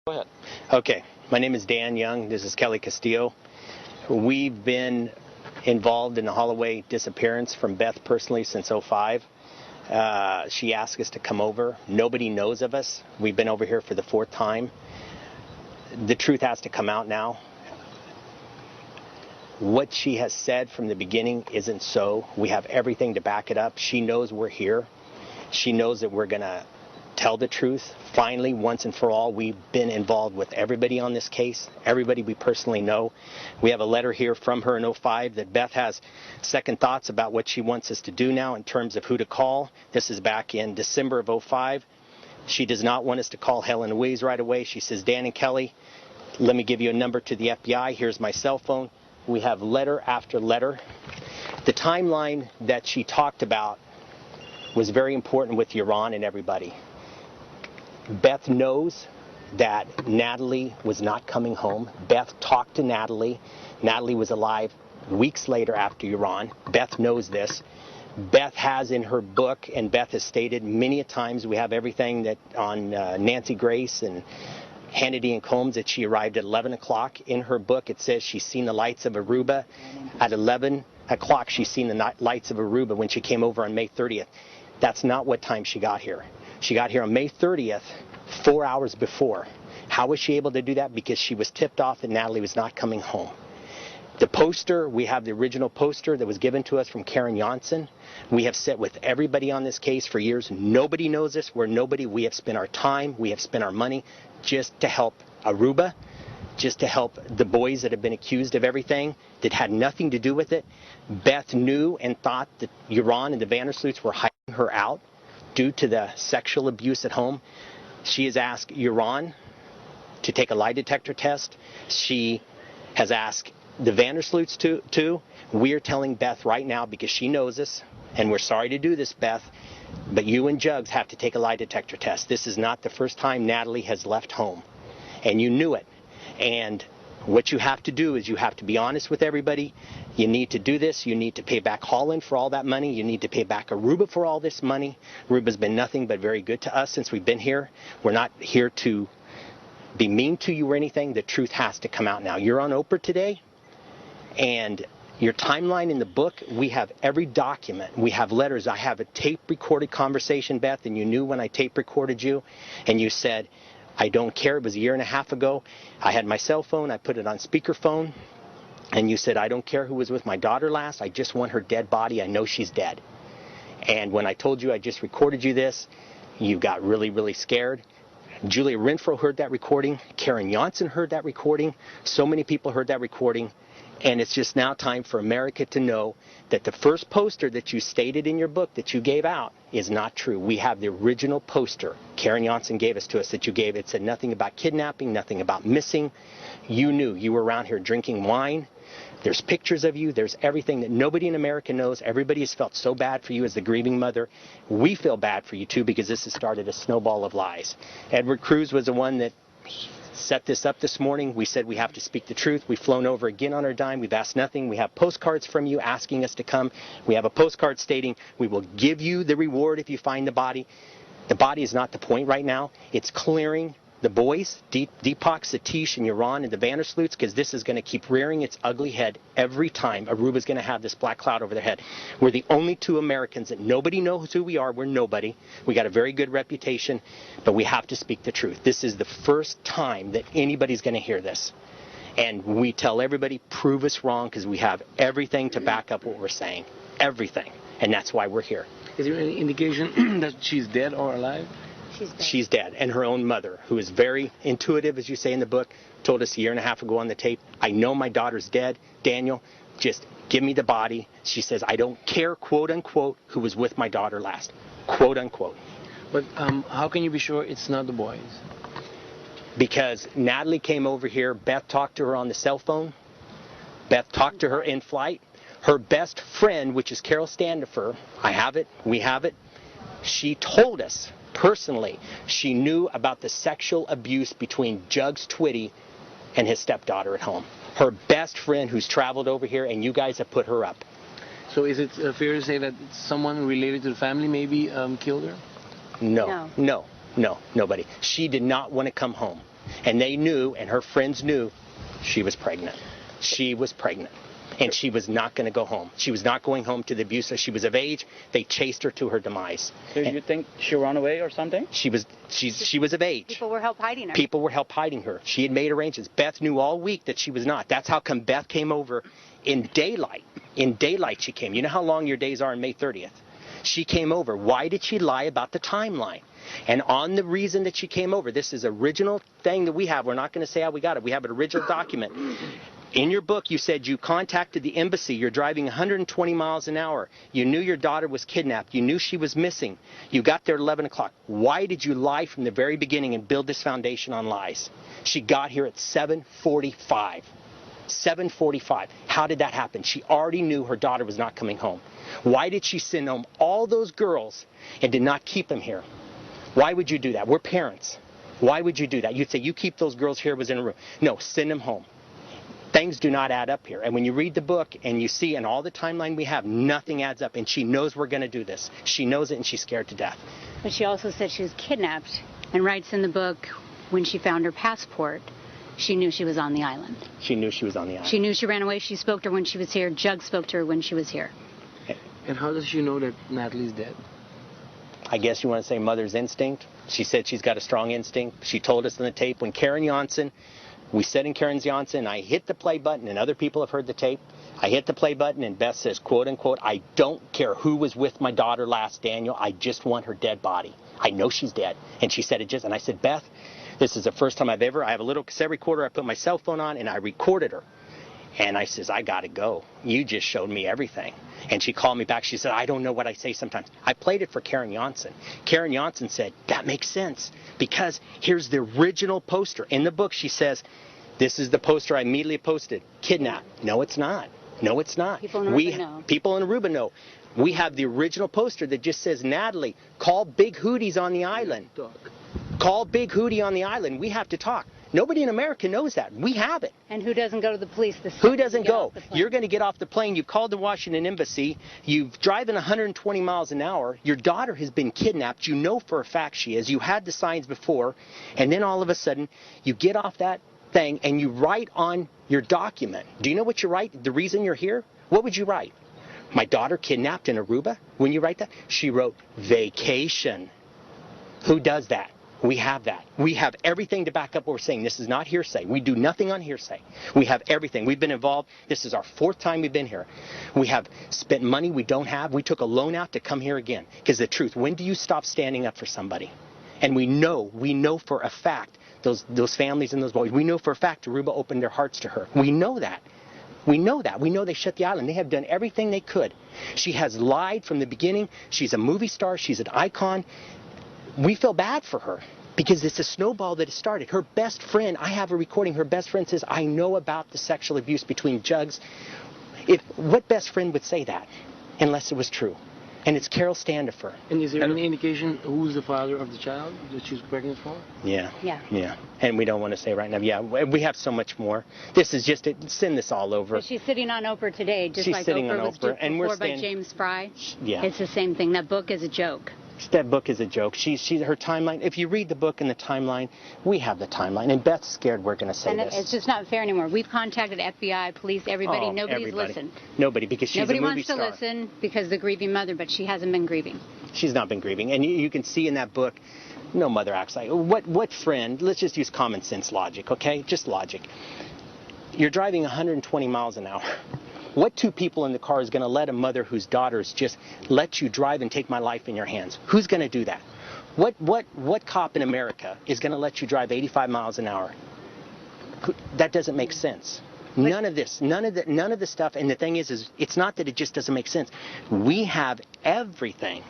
Go ahead. Okay, my name is Dan Young. This is Kelly Castillo. We've been involved in the Holloway disappearance from Beth personally since '05. She asked us to come over. Nobody knows of us. We've been over here for the 4th time. The truth has to come out now. What she has said from the beginning isn't so. We have everything to back it up. She knows we're here. She knows that we're going to tell the truth. Finally, once and for all, we've been involved with everybody on this case, everybody we personally know. We have a letter here from her in '05 that Beth has second thoughts about what she wants us to do now in terms of who to call. This is back in December of '05. She does not want us to call Helen Louise right away. She says, Dan and Kelly, let me give you a number to the FBI. Here's my cell phone. We have letter after letter. The timeline that she talked about was very important with Joran and everybody. Beth knows that Natalee was not coming home. Beth talked to Natalee. Natalee was alive weeks later after Joran. Beth knows this. Beth has in her book, and Beth has stated many a times, we have everything that on Nancy Grace and Hannity and Combs, that she arrived at 11 o'clock. In her book, it says she's seen the lights of Aruba. At 11 o'clock, she's seen the lights of Aruba when she came over on May 30th. That's not what time she got here. She got here on May 30th, 4 hours before. How was she able to do that? Because she was tipped off that Natalee was not coming home. The poster, we have the original poster that was given to us from Karen Janssen. We have sat with everybody on this case for years. Nobody knows this. We're nobody. We have spent our time, we have spent our money just to help Aruba, just to help the boys that have been accused of everything that had nothing to do with it. Beth knew and thought that Joran and the Vandersloots were hiding her out due to the sexual abuse at home. She has asked Joran to take a lie detector test. She has asked the Vandersloots to. We're telling Beth right now, because she knows us, and we're sorry to do this, Beth, but you and Jugs have to take a lie detector test. This is not the first time Natalee has left home, and you knew it. And what you have to do is you have to be honest with everybody. You need to do this. You need to pay back Holland for all that money. You need to pay back Aruba for all this money. Aruba's been nothing but very good to us since we've been here. We're not here to be mean to you or anything. The truth has to come out now. You're on Oprah today, and your timeline in the book, we have every document. We have letters. I have a tape-recorded conversation, Beth, and you knew when I tape-recorded you, and you said, I don't care. It was a year and a half ago. I had my cell phone. I put it on speakerphone. And you said, I don't care who was with my daughter last. I just want her dead body. I know she's dead. And when I told you I just recorded you this, you got really, really scared. Julia Renfro heard that recording. Karen Janssen heard that recording. So many people heard that recording. And it's just now time for America to know that the first poster that you stated in your book that you gave out is not true. We have the original poster Karen Janssen gave us to us that you gave. It said nothing about kidnapping, nothing about missing. You knew. You were around here drinking wine. There's pictures of you. There's everything that nobody in America knows. Everybody has felt so bad for you as the grieving mother. We feel bad for you, too, because this has started a snowball of lies. Edward Cruz was the one that set this up this morning. We said we have to speak the truth. We've flown over again on our dime. We've asked nothing. We have postcards from you asking us to come. We have a postcard stating we will give you the reward if you find the body. The body is not the point right now. It's clearing the boys, Deepak, Satish, and Joran, and the Vandersloots, because this is going to keep rearing its ugly head every time Aruba's going to have this black cloud over their head. We're the only 2 Americans that nobody knows who we are. We're nobody. We got a very good reputation, but we have to speak the truth. This is the first time that anybody's going to hear this. And we tell everybody, prove us wrong, because we have everything to back up what we're saying. Everything. And that's why we're here. Is there any indication that she's dead or alive? She's dead. And her own mother, who is very intuitive, as you say in the book, told us a year and a half ago on the tape, I know my daughter's dead. Daniel, just give me the body. She says, I don't care, quote unquote, who was with my daughter last. Quote unquote. But how can you be sure it's not the boys? Because Natalee came over here. Beth talked to her on the cell phone. Beth talked to her in flight. Her best friend, which is Carol Standifer, I have it, we have it, she told us personally she knew about the sexual abuse between Jugs Twitty and his stepdaughter at home. Her best friend who's traveled over here, and you guys have put her up. So is it fair to say that someone related to the family maybe killed her? No, nobody. She did not want to come home. And they knew, and her friends knew, she was pregnant. She was pregnant. And she was not going to go home. She was not going home to the abuse. She was of age. They chased her to her demise. So you think she ran away or something? She was of age. People were help hiding her. People were help hiding her. She had made arrangements. Beth knew all week that she was not. That's how come Beth came over in daylight. In daylight she came. You know how long your days are on May 30th? She came over. Why did she lie about the timeline? And on the reason that she came over, this is original thing that we have. We're not going to say how we got it. We have an original document. In your book, you said you contacted the embassy. You're driving 120 miles an hour. You knew your daughter was kidnapped. You knew she was missing. You got there at 11 o'clock. Why did you lie from the very beginning and build this foundation on lies? She got here at 7:45. 7:45. How did that happen? She already knew her daughter was not coming home. Why did she send home all those girls and did not keep them here? Why would you do that? We're parents. Why would you do that? You'd say, you keep those girls here, was in a room. No, send them home. Things do not add up here. And when you read the book and you see in all the timeline we have, nothing adds up. And she knows we're going to do this. She knows it and she's scared to death. But she also said she was kidnapped and writes in the book when she found her passport, she knew she was on the island. She knew she was on the island. She knew she ran away. She spoke to her when she was here. Jug spoke to her when she was here. And how does she know that Natalee's dead? I guess you want to say mother's instinct. She said she's got a strong instinct. She told us in the tape when Karen Janssen, we said in Karen Janssen, I hit the play button, and other people have heard the tape. I hit the play button, and Beth says, quote unquote, I don't care who was with my daughter last, Daniel. I just want her dead body. I know she's dead. And she said it just, and I said, Beth, this is the first time I have a little cassette recorder. I put my cell phone on, and I recorded her. And I says, I got to go. You just showed me everything. And she called me back. She said, I don't know what I say sometimes. I played it for Karen Janssen. Karen Janssen said, that makes sense. Because here's the original poster. In the book, she says, this is the poster I immediately posted. Kidnapped. No, it's not. No, it's not. People in Aruba know. People in Aruba know. We have the original poster that just says, Natalee, call Big Hooties on the island. Call Big Hootie on the island. We have to talk. Nobody in America knows that. We have it. And who doesn't go to the police? Who doesn't go? You're going to get off the plane. You've called the Washington Embassy. You've driving 120 miles an hour. Your daughter has been kidnapped. You know for a fact she is. You had the signs before. And then all of a sudden, you get off that thing and you write on your document. Do you know what you write? The reason you're here? What would you write? My daughter kidnapped in Aruba? When you write that? She wrote vacation. Who does that? We have that. We have everything to back up what we're saying. This is not hearsay. We do nothing on hearsay. We have everything. We've been involved. This is our 4th time we've been here. We have spent money we don't have. We took a loan out to come here again. Because the truth, when do you stop standing up for somebody? And we know for a fact, those families and those boys, we know for a fact Aruba opened their hearts to her. We know that. We know that. We know they shut the island. They have done everything they could. She has lied from the beginning. She's a movie star. She's an icon. We feel bad for her because it's a snowball that has started. Her best friend, I have a recording, her best friend says, I know about the sexual abuse between Jugs. What best friend would say that unless it was true? And it's Carol Standifer. And is there any indication who's the father of the child that she's pregnant for? Yeah. Yeah. Yeah. And we don't want to say right now. Yeah, we have so much more. This is just, send this all over. But she's sitting on Oprah today, just She's like sitting Oprah on was Oprah, just and we're before by standing- James Fry. Yeah. It's the same thing. That book is a joke. That book is a joke. She's her timeline. If you read the book and the timeline, we have the timeline. And Beth's scared we're going to say And this. it's just not fair anymore. We've contacted FBI, police, everybody. Oh, Nobody's everybody. listened. Nobody, because she's Nobody a movie wants to star. listen because of the grieving mother, but she hasn't been grieving. She's not been grieving. And you can see in that book, no mother acts like, what friend, let's just use common sense logic, okay? Just logic. You're driving 120 miles an hour. What 2 people in the car is going to let a mother whose daughters just let you drive and take my life in your hands? Who's going to do that? What cop in America is going to let you drive 85 miles an hour? That doesn't make sense. None of the stuff. And the thing is it's not that it just doesn't make sense. We have everything